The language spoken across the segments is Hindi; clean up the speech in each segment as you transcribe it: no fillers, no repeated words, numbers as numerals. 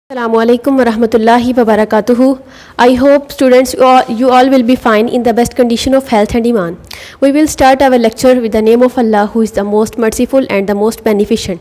Assalamualaikum warahmatullahi wabarakatuh. I hope students you all will be fine in the best condition of health and iman. We will start our lecture with the name of Allah who is the most merciful and the most beneficent.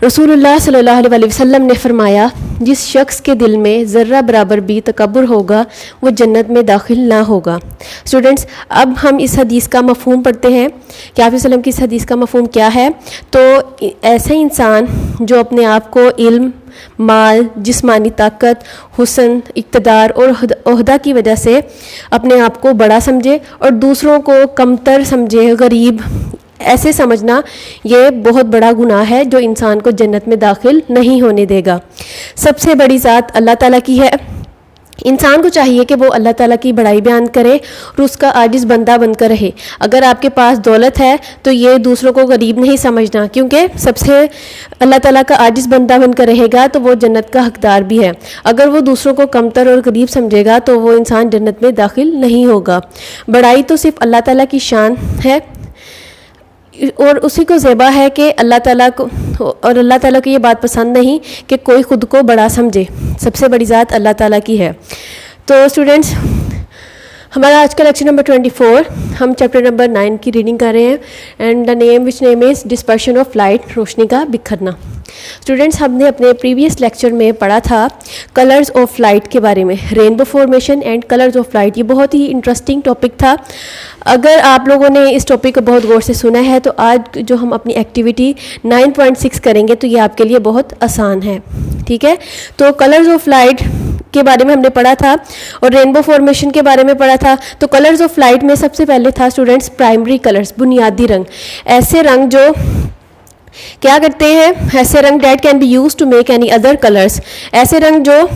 रसूलुल्लाह सल्लल्लाहु अलैहि वसल्लम ने फरमाया, जिस शख्स के दिल में ज़र्रा बराबर भी तकब्बुर होगा वो जन्नत में दाखिल ना होगा। स्टूडेंट्स, अब हम इस हदीस का मफ़हूम पढ़ते हैं कि आप वसल्लम की इस हदीस का मफ़हूम क्या है। तो ऐसे इंसान जो अपने आप को इल्म, माल, जिस्मानी ताकत, हुस्न, इक़्तिदार और ओहदा की वजह से अपने आप को बड़ा समझे और दूसरों को कमतर समझे, गरीब ऐसे समझना, ये बहुत बड़ा गुनाह है जो इंसान को जन्नत में दाखिल नहीं होने देगा। सबसे बड़ी ज़ात अल्लाह ताला की है। इंसान को चाहिए कि वो अल्लाह ताला की बड़ाई बयान करे और उसका आजिज़ बंदा बनकर रहे। अगर आपके पास दौलत है तो ये दूसरों को गरीब नहीं समझना, क्योंकि सबसे अल्लाह ताला का आजिज़ बंदा बनकर रहेगा तो वो जन्नत का हकदार भी है। अगर वो दूसरों को कमतर और गरीब समझेगा तो वो इंसान जन्नत में दाखिल नहीं होगा। बड़ाई तो सिर्फ़ अल्लाह ताला की शान है और उसी को ज़ेबा है कि अल्लाह ताला को, और अल्लाह ताला को ये बात पसंद नहीं कि कोई ख़ुद को बड़ा समझे। सबसे बड़ी ज़ात अल्लाह ताला की है। तो स्टूडेंट्स, हमारा आज का लेक्चर नंबर 24, हम चैप्टर नंबर 9 की रीडिंग कर रहे हैं and the name is dispersion of light, रोशनी का बिखरना। स्टूडेंट्स, हमने अपने प्रीवियस लेक्चर में पढ़ा था कलर्स ऑफ लाइट के बारे में, rainbow formation and colours of light. ये बहुत ही इंटरेस्टिंग टॉपिक था। अगर आप लोगों ने इस टॉपिक को बहुत गौर से सुना है तो आज जो हम अपनी एक्टिविटी 9.6 करेंगे तो ये आपके लिए बहुत आसान है। ठीक है, तो कलर्स ऑफ लाइट के बारे में हमने पढ़ा था और रेनबो फॉर्मेशन के बारे में पढ़ा था। तो कलर्स ऑफ लाइट में सबसे पहले था स्टूडेंट्स प्राइमरी कलर्स, बुनियादी रंग। ऐसे रंग जो क्या करते हैं, ऐसे रंग that can be used to make any other colours, ऐसे रंग जो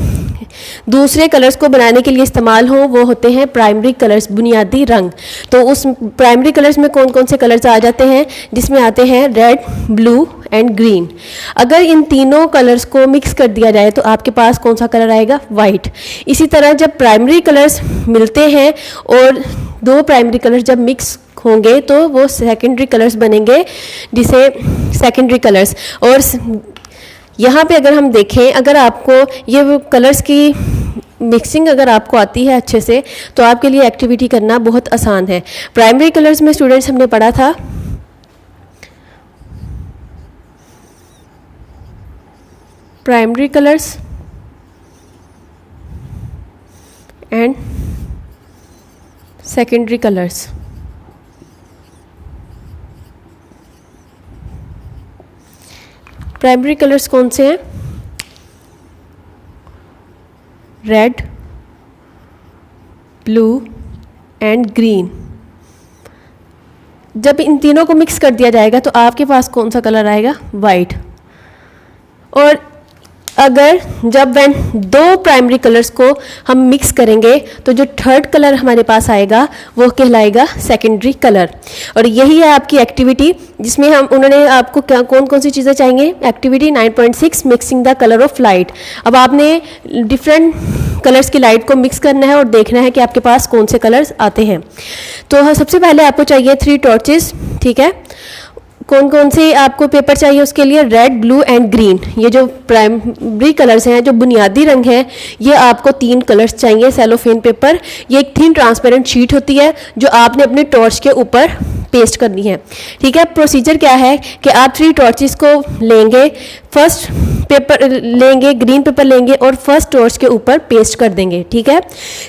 दूसरे कलर्स को बनाने के लिए इस्तेमाल हो वो होते हैं प्राइमरी कलर्स, बुनियादी रंग। तो उस प्राइमरी कलर्स में कौन कौन से कलर्स आ जाते हैं, जिसमें आते हैं रेड, ब्लू एंड ग्रीन। अगर इन तीनों कलर्स को मिक्स कर दिया जाए तो आपके पास कौन सा कलर आएगा, वाइट। इसी तरह जब प्राइमरी कलर्स मिलते हैं और दो प्राइमरी कलर्स जब मिक्स होंगे तो वो सेकेंडरी कलर्स बनेंगे, जिसे सेकेंडरी कलर्स। और यहाँ पे अगर हम देखें, अगर आपको ये कलर्स की मिक्सिंग अगर आपको आती है अच्छे से तो आपके लिए एक्टिविटी करना बहुत आसान है। प्राइमरी कलर्स में स्टूडेंट्स हमने पढ़ा था primary colours and secondary colours. Primary colours कौन से हैं, रेड, ब्लू एंड ग्रीन। जब इन तीनों को मिक्स कर दिया जाएगा तो आपके पास कौन सा कलर आएगा, वाइट। और अगर जब दो प्राइमरी कलर्स को हम मिक्स करेंगे तो जो थर्ड कलर हमारे पास आएगा वो कहलाएगा सेकेंडरी कलर। और यही है आपकी एक्टिविटी जिसमें उन्होंने आपको कौन कौन सी चीज़ें चाहिए, activity 9.6 mixing the colour of light. अब आपने डिफरेंट कलर्स की लाइट को मिक्स करना है और देखना है कि आपके पास कौन से कलर्स आते हैं। तो सबसे पहले आपको चाहिए 3 टॉर्चेस। ठीक है, कौन कौन से आपको पेपर चाहिए उसके लिए, रेड, ब्लू एंड ग्रीन। ये जो प्राइमरी कलर्स हैं, जो बुनियादी रंग हैं, ये आपको 3 कलर्स चाहिए सेलोफेन पेपर। ये एक थिन ट्रांसपेरेंट शीट होती है जो आपने अपने टॉर्च के ऊपर पेस्ट करनी है। ठीक है, प्रोसीजर क्या है कि आप 3 टॉर्चेस को लेंगे, फर्स्ट पेपर लेंगे, ग्रीन पेपर लेंगे और फर्स्ट टॉर्च के ऊपर पेस्ट कर देंगे। ठीक है,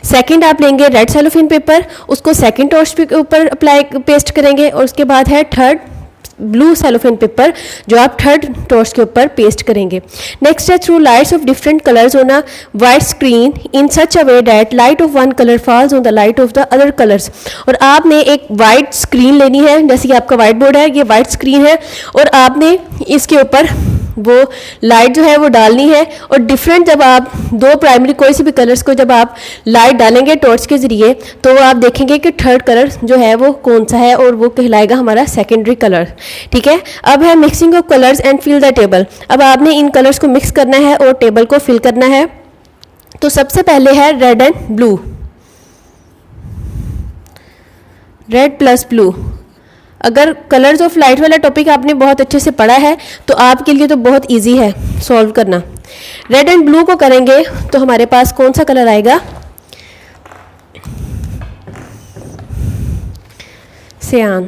सेकंड आप लेंगे रेड सेलोफेन पेपर, उसको सेकंड टॉर्च के ऊपर पेस्ट करेंगे और उसके बाद है थर्ड ब्लू सेलोफेन पेपर जो आप थर्ड टॉर्च के ऊपर पेस्ट करेंगे। नेक्स्ट है through lights off different colours on a white screen in such a way that light of one colour falls on the light of the other colours. और आपने एक वाइट स्क्रीन लेनी है, जैसे कि आपका वाइट बोर्ड है, ये वाइट स्क्रीन है और आपने इसके ऊपर वो लाइट जो है वो डालनी है। और डिफरेंट जब आप दो प्राइमरी कोई सी भी कलर्स को जब आप लाइट डालेंगे टॉर्च के ज़रिए तो आप देखेंगे कि थर्ड कलर जो है वो कौन सा है और वो कहलाएगा हमारा सेकेंडरी कलर। ठीक है, अब है mixing of colours and fill the table. अब आपने इन कलर्स को मिक्स करना है और टेबल को फिल करना है। तो सबसे पहले है red and blue. Red plus blue. अगर कलर्स ऑफ लाइट वाला टॉपिक आपने बहुत अच्छे से पढ़ा है तो आपके लिए तो बहुत इजी है सॉल्व करना। रेड एंड ब्लू को करेंगे तो हमारे पास कौन सा कलर आएगा? सियान।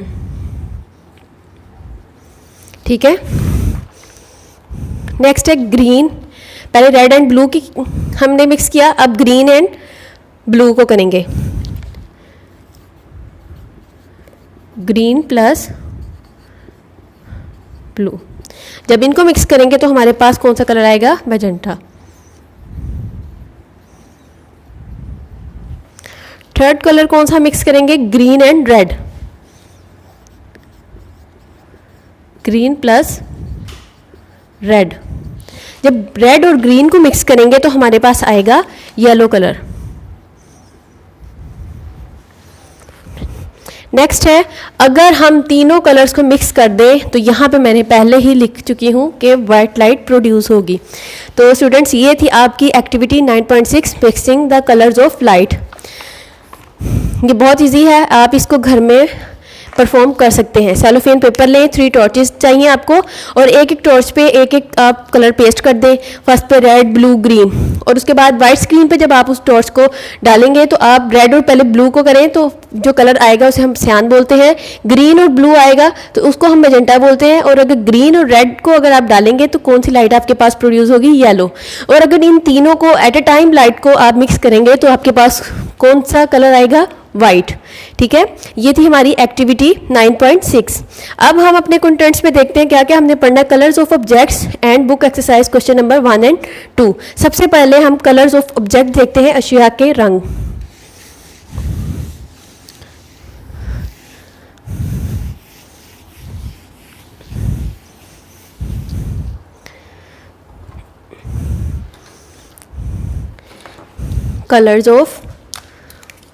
ठीक है। नेक्स्ट है ग्रीन। पहले रेड एंड ब्लू की हमने मिक्स किया, अब ग्रीन एंड ब्लू को करेंगे। Green plus blue. जब इनको मिक्स करेंगे तो हमारे पास कौन सा कलर आएगा? मैजेंटा। थर्ड कलर कौन सा मिक्स करेंगे? Green and red. Green plus red. जब रेड और ग्रीन को मिक्स करेंगे तो हमारे पास आएगा येलो कलर। नेक्स्ट है, अगर हम तीनों कलर्स को मिक्स कर दें तो यहाँ पे मैंने पहले ही लिख चुकी हूँ कि वाइट लाइट प्रोड्यूस होगी। तो स्टूडेंट्स ये थी आपकी activity 9.6 mixing the colours of light. ये बहुत इजी है, आप इसको घर में परफॉर्म कर सकते हैं। सेलोफेन पेपर लें, 3 टॉर्चेस चाहिए आपको और एक एक टॉर्च पे एक एक आप कलर पेस्ट कर दें। फर्स्ट पे रेड, ब्लू, ग्रीन, और उसके बाद वाइट स्क्रीन पे जब आप उस टॉर्च को डालेंगे तो आप रेड और पहले ब्लू को करें तो जो कलर आएगा उसे हम सियान बोलते हैं। ग्रीन और ब्लू आएगा तो उसको हम मैजेंटा बोलते हैं। और अगर ग्रीन और रेड को अगर आप डालेंगे तो कौन सी लाइट आपके पास प्रोड्यूस होगी? येलो। और अगर इन तीनों को एट ए टाइम लाइट को आप मिक्स करेंगे तो आपके पास कौन सा कलर आएगा? वाइट। ठीक है, ये थी हमारी एक्टिविटी 9.6। अब हम अपने कंटेंट्स में देखते हैं क्या क्या हमने पढ़ना है। Colours of objects and book exercise question number 1 and 2। सबसे पहले हम कलर्स ऑफ ऑब्जेक्ट देखते हैं, अशिया के रंग। Colours of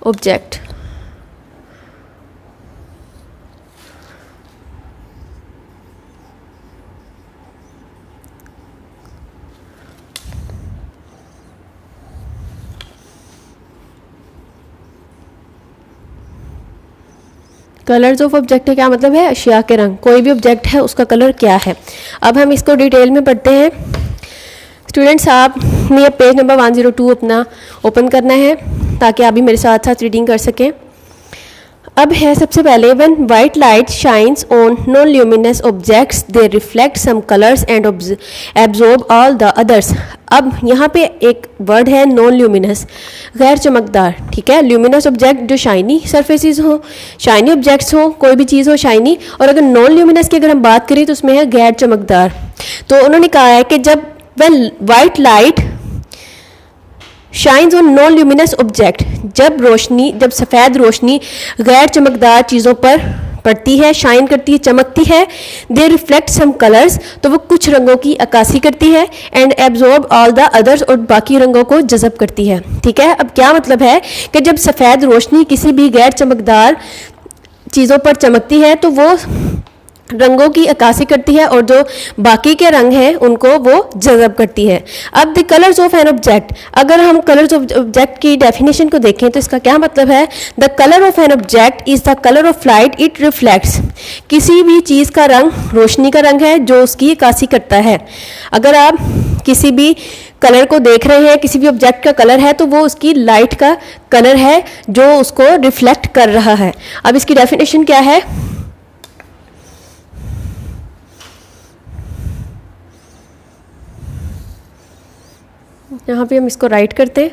object. Colours of object का क्या मतलब है? अशिया के रंग। कोई भी ऑब्जेक्ट है उसका कलर क्या है। अब हम इसको डिटेल में पढ़ते हैं। स्टूडेंट्स, आप ये पेज नंबर 102 अपना ओपन करना है ताकि आप भी मेरे साथ साथ रीडिंग कर सकें। अब है सबसे पहले, when white light shines on non luminous objects they reflect some colours and absorb all the others. अब यहाँ पे एक वर्ड है नॉन ल्यूमिनस, गैर चमकदार। ठीक है, ल्यूमिनस ऑब्जेक्ट जो शाइनी सरफेसेस हो, शाइनी ऑब्जेक्ट्स हो, कोई भी चीज़ हो शाइनी। और अगर नॉन ल्यूमिनस की अगर हम बात करें तो उसमें है गैर चमकदार। तो उन्होंने कहा है कि जब when white light shines on non luminous object, जब सफ़ेद रोशनी गैर चमकदार चीज़ों पर पड़ती है, शाइन करती है, चमकती है, दे रिफ्लेक्ट सम कलर्स, तो वो कुछ रंगों की अक्कासी करती है, and absorb all the others, और बाकी रंगों को जज़ब करती है। ठीक है, अब क्या मतलब है कि जब सफ़ेद रोशनी किसी भी गैर चमकदार चीज़ों पर चमकती है तो वो रंगों की अक्कासी करती है और जो बाकी के रंग हैं उनको वो जज़ब करती है। अब the colours of an object, अगर हम कलर्स ऑफ ऑब्जेक्ट की डेफिनेशन को देखें तो इसका क्या मतलब है? The colour of an object is the colour of light it reflects. किसी भी चीज़ का रंग रोशनी का रंग है जो उसकी अक्कासी करता है। अगर आप किसी भी कलर को देख रहे हैं, किसी भी ऑब्जेक्ट का कलर है, तो वो उसकी लाइट का कलर है जो उसको रिफ्लेक्ट कर रहा है। अब इसकी डेफिनेशन क्या है? यहाँ पे हम इसको राइट करते हैं।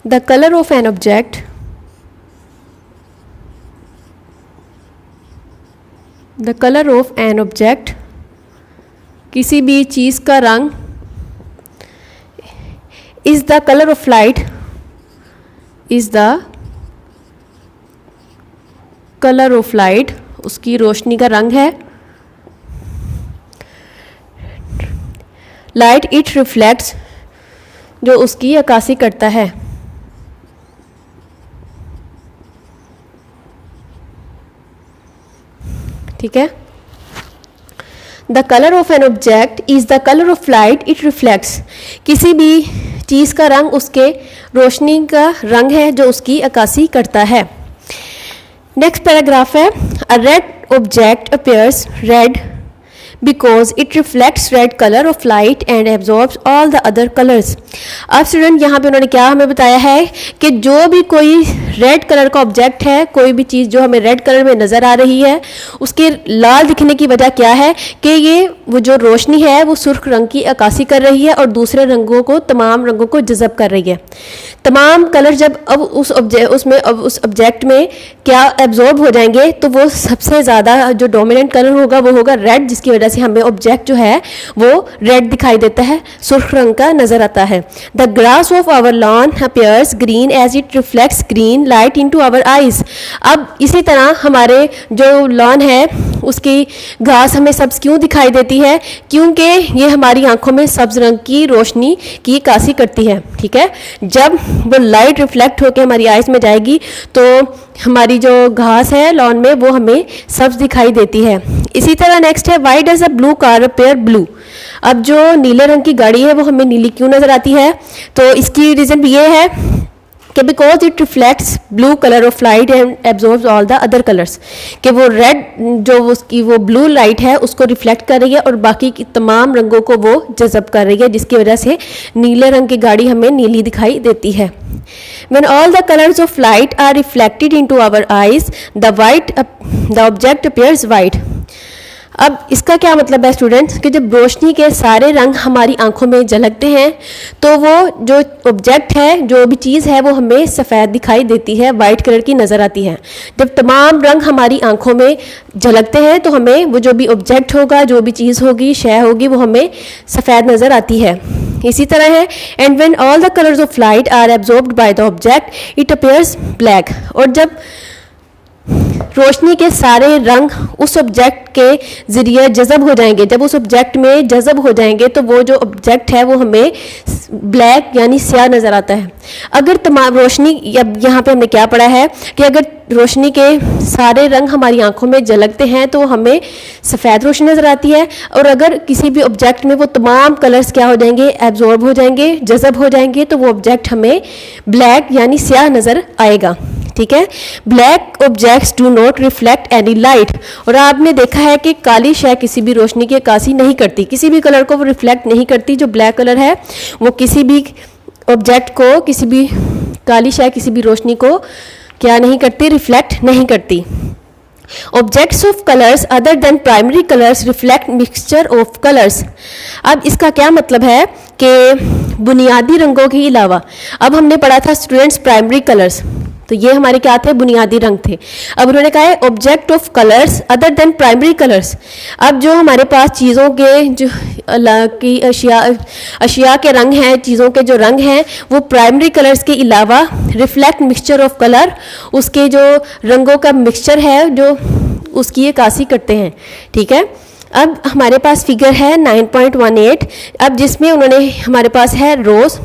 The colour of an object the colour of an object, किसी भी चीज़ का रंग, is the colour of light, is the colour of light, उसकी रोशनी का रंग है। लाइट इट रिफ्लेक्ट्स, जो उसकी अक्कासी करता है। ठीक है, the colour of an object is the colour of light it reflects. किसी भी चीज़ का रंग उसके रोशनी का रंग है जो उसकी अक्कासी करता है। नेक्स्ट पैराग्राफ है, a red object appears red because it reflects red color of light and absorbs all the other colors। अब स्टूडेंट यहाँ पे उन्होंने क्या हमें बताया है कि जो भी कोई रेड कलर का ऑब्जेक्ट है, कोई भी चीज़ जो हमें रेड कलर में नज़र आ रही है, उसके लाल दिखने की वजह क्या है कि ये वो जो रोशनी है वो सुर्ख रंग की अक्कासी कर रही है और दूसरे रंगों को, तमाम रंगों को जज़ब कर रही है। तमाम कलर जब अब उस ऑब्जेक्ट में क्या एब्जॉर्ब हो जाएंगे तो वो सबसे ज़्यादा जो डोमिनेंट कलर होगा वो होगा रेड, जिसकी वजह से हमें ऑब्जेक्ट जो है वो रेड दिखाई देता है, सुर्ख रंग का नजर आता है। The grass of our lawn appears green as it reflects green light into our eyes. अब इसी तरह हमारे जो लॉन है उसकी घास हमें सब्ज क्यों दिखाई देती है? क्योंकि ये हमारी आंखों में सब्ज रंग की रोशनी की अक्कासी करती है। ठीक है, जब वो लाइट रिफ्लेक्ट होकर हमारी आइज में जाएगी तो हमारी जो घास है लॉन में वो हमें सब्ज दिखाई देती है। इसी तरह नेक्स्ट है, why does a blue car appear blue. अब जो नीले रंग की गाड़ी है वो हमें नीली क्यों नजर आती है? तो इसकी रीज़न भी ये है कि because it reflects blue colour of light and absorbs all the other colours, कि वो रेड जो उसकी वो ब्लू लाइट है उसको रिफ्लेक्ट कर रही है और बाकी की तमाम रंगों को वो जज़ब कर रही है, जिसकी वजह से नीले रंग की गाड़ी हमें नीली दिखाई देती है। When all the colors of light are reflected into our eyes, the object appears white। अब इसका क्या मतलब है स्टूडेंट्स कि जब रोशनी के सारे रंग हमारी आंखों में झलकते हैं तो वो जो ऑब्जेक्ट है, जो भी चीज़ है वो हमें सफ़ेद दिखाई देती है, वाइट कलर की नज़र आती है। जब तमाम रंग हमारी आंखों में झलकते हैं तो हमें वो जो भी ऑब्जेक्ट होगा, जो भी चीज़ होगी, शय होगी, वो हमें सफ़ेद नज़र आती है। इसी तरह है, and when all the colours of light are absorbed by the object it appears black. और जब रोशनी के सारे रंग उस ऑब्जेक्ट के ज़रिए जज़ब हो जाएंगे, जब उस ऑब्जेक्ट में जज़ब हो जाएंगे तो वो जो ऑब्जेक्ट है वो हमें ब्लैक यानी स्याह नज़र आता है। अगर तमाम रोशनी, यहाँ पे हमने क्या पढ़ा है कि अगर रोशनी के सारे रंग हमारी आंखों में झलकते हैं तो हमें सफ़ेद रोशनी नज़र आती है, और अगर किसी भी ऑब्जेक्ट में वो तमाम कलर्स क्या हो जाएंगे, एब्जॉर्ब हो जाएंगे, जज़ब हो जाएंगे, तो वो ऑब्जेक्ट हमें ब्लैक यानी स्याह नज़र आएगा। ठीक है, black objects do not reflect any light. और आपने देखा है कि काली शय किसी भी रोशनी की अक्कासी नहीं करती, किसी भी कलर को वो रिफ्लेक्ट नहीं करती। जो ब्लैक कलर है वो किसी भी ऑब्जेक्ट को, किसी भी काली शय किसी भी रोशनी को क्या नहीं करती, रिफ्लेक्ट नहीं करती। Objects of colours other than primary colours reflect mixture of colours. अब इसका क्या मतलब है कि बुनियादी रंगों के अलावा, अब हमने पढ़ा था स्टूडेंट्स प्राइमरी कलर्स, तो ये हमारे क्या थे, बुनियादी रंग थे। अब उन्होंने कहा है object of colours other than primary colours. अब जो हमारे पास चीज़ों के जो की अशिया के रंग हैं, चीज़ों के जो रंग हैं वो प्राइमरी कलर्स के अलावा रिफ्लेक्ट मिक्सचर ऑफ कलर, उसके जो रंगों का मिक्सचर है जो उसकी अक्कासी करते हैं। ठीक है, अब हमारे पास फिगर है 9.18। अब जिसमें उन्होंने हमारे पास है रोज़,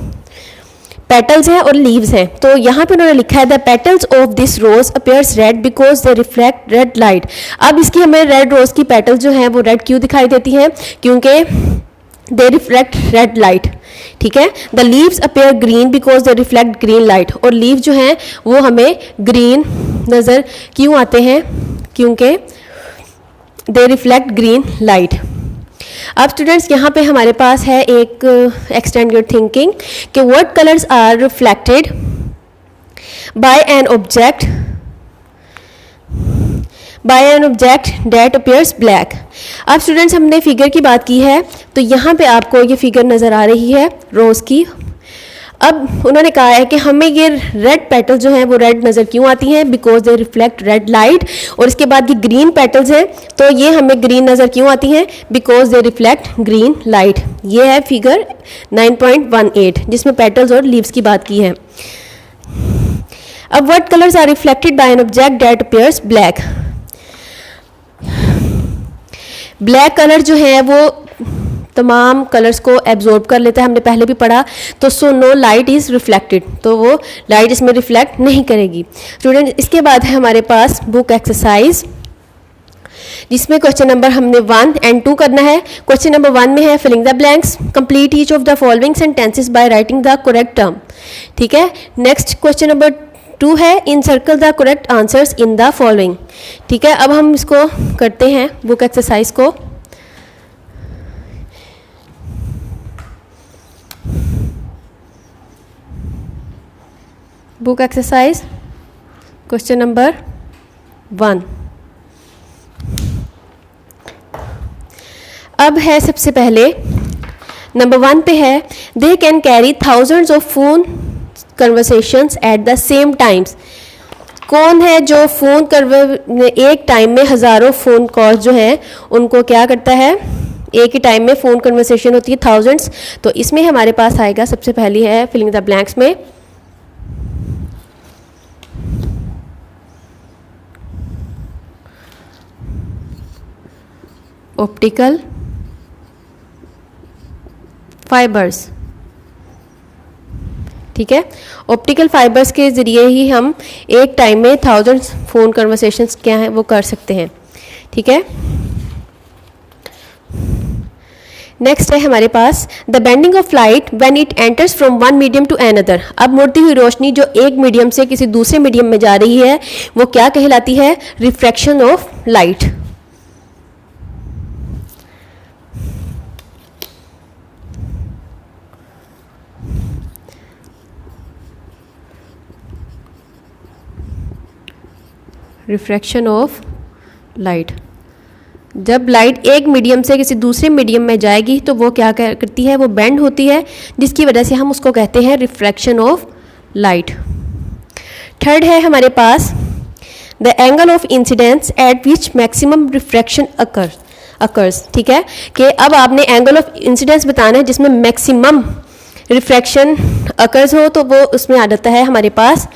पेटल्स हैं और लीव्स हैं। तो यहाँ पे उन्होंने लिखा है the petals of this rose appears red because they reflect red light. अब इसकी हमें रेड रोज की पेटल्स जो हैं वो रेड क्यों दिखाई देती हैं? क्योंकि दे रिफ्लेक्ट रेड लाइट। ठीक है, the leaves appear green because they reflect green light. और लीव जो हैं वो हमें ग्रीन नज़र क्यों आते हैं? क्योंकि दे रिफ्लेक्ट ग्रीन लाइट। अब स्टूडेंट्स यहाँ पे हमारे पास है एक एक्सटेंड योर थिंकिंग कि what colours are reflected by an object that appears black. अब स्टूडेंट्स हमने फिगर की बात की है, तो यहाँ पे आपको ये फिगर नज़र आ रही है रोज़ की। अब उन्होंने कहा है कि हमें ये रेड पेटल्स जो हैं वो रेड नज़र क्यों आती हैं? Because they reflect red light. और इसके बाद ये ग्रीन पेटल्स हैं, तो ये हमें ग्रीन नज़र क्यों आती हैं? Because they reflect green light. ये है फिगर 9.18 जिसमें पेटल्स और लीव्स की बात की है। अब what colours are reflected by an object that appears black. Black colour जो है वो तमाम कलर्स को एब्जॉर्ब कर लेता है, हमने पहले भी पढ़ा। तो so no light is reflected, तो वो लाइट इसमें रिफ्लेक्ट नहीं करेगी। स्टूडेंट इसके बाद है हमारे पास बुक एक्सरसाइज जिसमें क्वेश्चन नंबर हमने 1 एंड 2 करना है। क्वेश्चन नंबर 1 में है filling the blanks, complete each of the following sentences by writing the correct term. ठीक है, नेक्स्ट क्वेश्चन नंबर 2 है in circle the correct answers in the following. ठीक है, अब हम इसको करते हैं बुक एक्सरसाइज को। Book exercise question number 1। अब है सबसे पहले नंबर 1 पे है they can carry thousands of phone conversations at the same times. कौन है जो एक टाइम में हज़ारों फ़ोन कॉल्स जो हैं उनको क्या करता है, एक ही टाइम में फ़ोन कन्वर्सेशन होती है थाउजेंड्स। तो इसमें हमारे पास आएगा सबसे पहली है फिलिंग द ब्लैंक्स में ऑप्टिकल फाइबर्स। ठीक है, ऑप्टिकल फाइबर्स के ज़रिए ही हम एक टाइम में थाउजेंड्स फ़ोन कन्वर्सेशंस क्या हैं वो कर सकते हैं। ठीक है, नेक्स्ट है हमारे पास the bending of light when it enters from one medium to another. अब मुड़ती हुई रोशनी जो एक मीडियम से किसी दूसरे मीडियम में जा रही है वो क्या कहलाती है, refraction of light. Refraction of light, जब लाइट एक मीडियम से किसी दूसरे मीडियम में जाएगी तो वो क्या करती है, वो बेंड होती है, जिसकी वजह से हम उसको कहते हैं रिफ्रैक्शन ऑफ लाइट। थर्ड है हमारे पास the angle of incidence at which maximum refraction occurs. ठीक है, कि अब आपने एंगल ऑफ इंसिडेंस बताना है जिसमें मैक्सिमम रिफ्रैक्शन अकर्स हो, तो वो उसमें आ जाता है हमारे पास।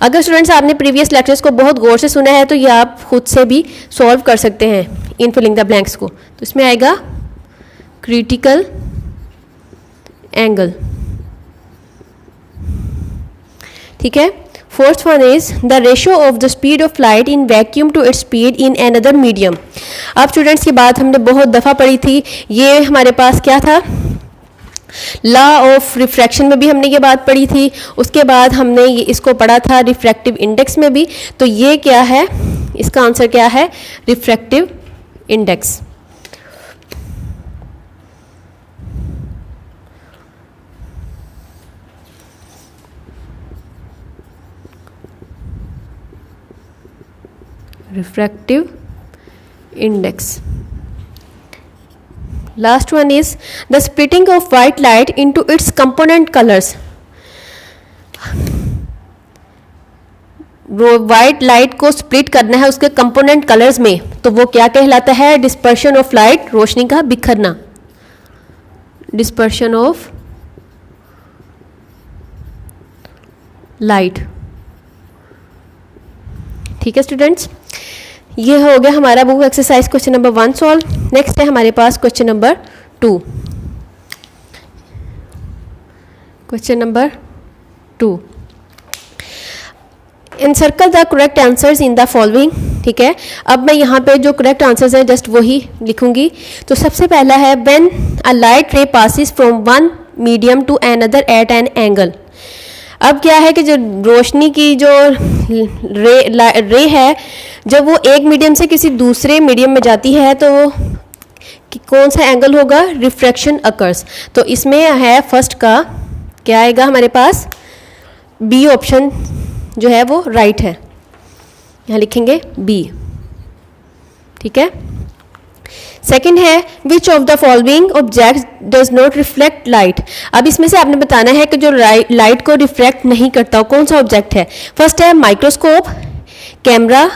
अगर स्टूडेंट्स आपने प्रीवियस लेक्चर्स को बहुत गौर से सुना है तो ये आप खुद से भी सॉल्व कर सकते हैं इन फिलिंग द ब्लैंक्स को। तो इसमें आएगा क्रिटिकल एंगल। ठीक है, fourth one is the ratio of the speed of light in vacuum to its speed in another medium. अब स्टूडेंट्स की बात हमने बहुत दफ़ा पढ़ी थी, ये हमारे पास क्या था, लॉ ऑफ रिफ्रैक्शन में भी हमने ये बात पढ़ी थी, उसके बाद हमने ये इसको पढ़ा था रिफ्रैक्टिव इंडेक्स में भी। तो ये क्या है, इसका आंसर क्या है, refractive index. Refractive index. Last one is the splitting of white light into its component colors. White light को स्प्लिट करना है उसके कंपोनेंट कलर्स में, तो वो क्या कहलाता है, डिस्पर्शन ऑफ लाइट, रोशनी का बिखरना, डिस्पर्शन ऑफ लाइट। ठीक है स्टूडेंट्स, ये हो गया हमारा book exercise question number 1 solve. Next है हमारे पास question number 2। Question number 2, in circle the correct answers in the following. ठीक है, अब मैं यहाँ पे जो करेक्ट आंसर्स हैं जस्ट वही लिखूंगी। तो सबसे पहला है when a light ray passes from one medium to another at an angle. अब क्या है कि जो रोशनी की जो रे है, जब वो एक मीडियम से किसी दूसरे मीडियम में जाती है तो कौन सा एंगल होगा, रिफ्रैक्शन अकर्स। तो इसमें है फर्स्ट का क्या आएगा हमारे पास, बी ऑप्शन जो है वो राइट है, यहाँ लिखेंगे बी। ठीक है, सेकंड है which of the following object does not reflect light. अब इसमें से आपने बताना है कि जो लाइट को रिफ्लेक्ट नहीं करता कौन सा ऑब्जेक्ट है। फर्स्ट है microscope, camera,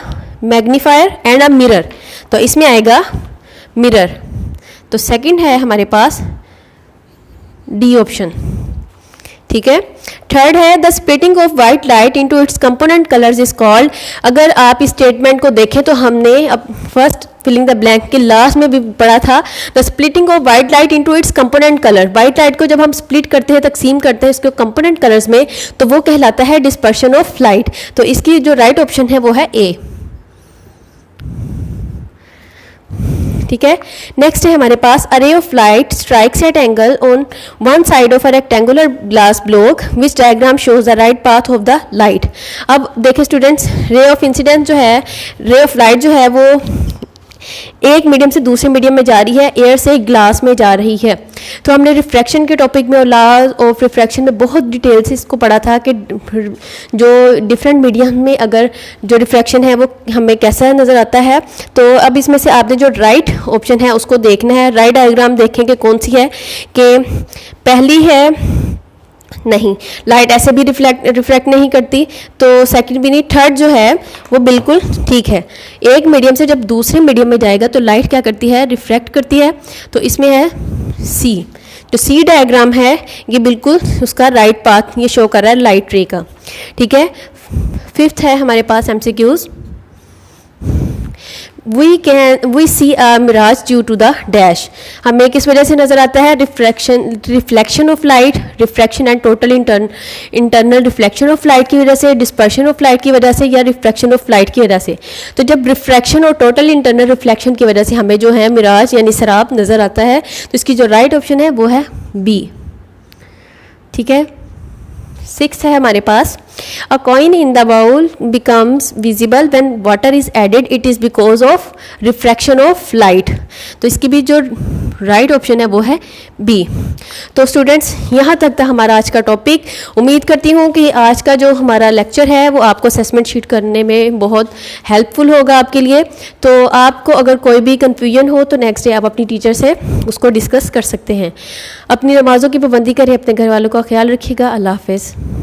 magnifier and a mirror. तो इसमें आएगा मिरर। तो सेकंड है हमारे पास डी ऑप्शन। ठीक है, थर्ड है the splitting of white light into its component colours is called. अगर आप इस स्टेटमेंट को देखें तो हमने अब फर्स्ट फिलिंग द ब्लैंक के लास्ट में भी पढ़ा था, the splitting of white light into its component colour. White light को जब हम स्प्लिट करते हैं, तकसीम करते हैं इसके कंपोनेंट कलर्स में, तो वो कहलाता है डिस्पर्शन ऑफ लाइट। तो इसकी जो राइट ऑप्शन है वो है ए। ठीक है। नेक्स्ट है हमारे पास a ray of light strikes at angle on one side of a rectangular glass block which diagram shows the right path of the light. अब देखिए स्टूडेंट्स, रे ऑफ इंसिडेंस जो है, रे ऑफ लाइट जो है वो एक मीडियम से दूसरे मीडियम में जा रही है, एयर से ग्लास में जा रही है। तो हमने रिफ्रैक्शन के टॉपिक में और लॉज ऑफ रिफ्रैक्शन में बहुत डिटेल से इसको पढ़ा था कि जो डिफरेंट मीडियम में अगर जो रिफ्रैक्शन है वो हमें कैसा नज़र आता है। तो अब इसमें से आपने जो राइट ऑप्शन है उसको देखना है। राइट डायग्राम देखें कि कौन सी है, कि पहली है नहीं, लाइट ऐसे भी रिफ्लेक्ट नहीं करती, तो सेकंड भी नहीं, थर्ड जो है वो बिल्कुल ठीक है। एक मीडियम से जब दूसरे मीडियम में जाएगा तो लाइट क्या करती है, रिफ्रैक्ट करती है। तो इसमें है सी, जो सी डायग्राम है ये बिल्कुल उसका राइट पाथ ये शो कर रहा है लाइट रे का, ठीक है। फिफ्थ है हमारे पास MCQs, we see a mirage due to the dash. हमें किस वजह से नज़र आता है, reflection of light, refraction and total internal reflection of light की वजह से, डिस्पर्शन ऑफ लाइट की वजह से, या रिफ्रैक्शन ऑफ लाइट की वजह से। तो जब रिफ्रैक्शन और टोटल इंटरनल रिफ्लेक्शन की वजह से हमें जो है मिराज यानी सराब नज़र आता है, तो इसकी जो राइट ऑप्शन है वो है बी, ठीक है। सिक्स है हमारे पास, a coin in the bowl becomes visible when water is added, it is because of refraction of light. तो इसकी भी जो राइट ऑप्शन है वो है बी। तो स्टूडेंट्स यहाँ तक था हमारा आज का टॉपिक। उम्मीद करती हूँ कि आज का जो हमारा लेक्चर है वो आपको असेसमेंट शीट करने में बहुत हेल्पफुल होगा आपके लिए। तो आपको अगर कोई भी कन्फ्यूजन हो तो नेक्स्ट डे आप अपनी टीचर से उसको डिस्कस कर सकते हैं। अपनी नमाज़ों की पाबंदी करें, अपने घर वालों का ख्याल रखिएगा। अल्लाह हाफ़िज़।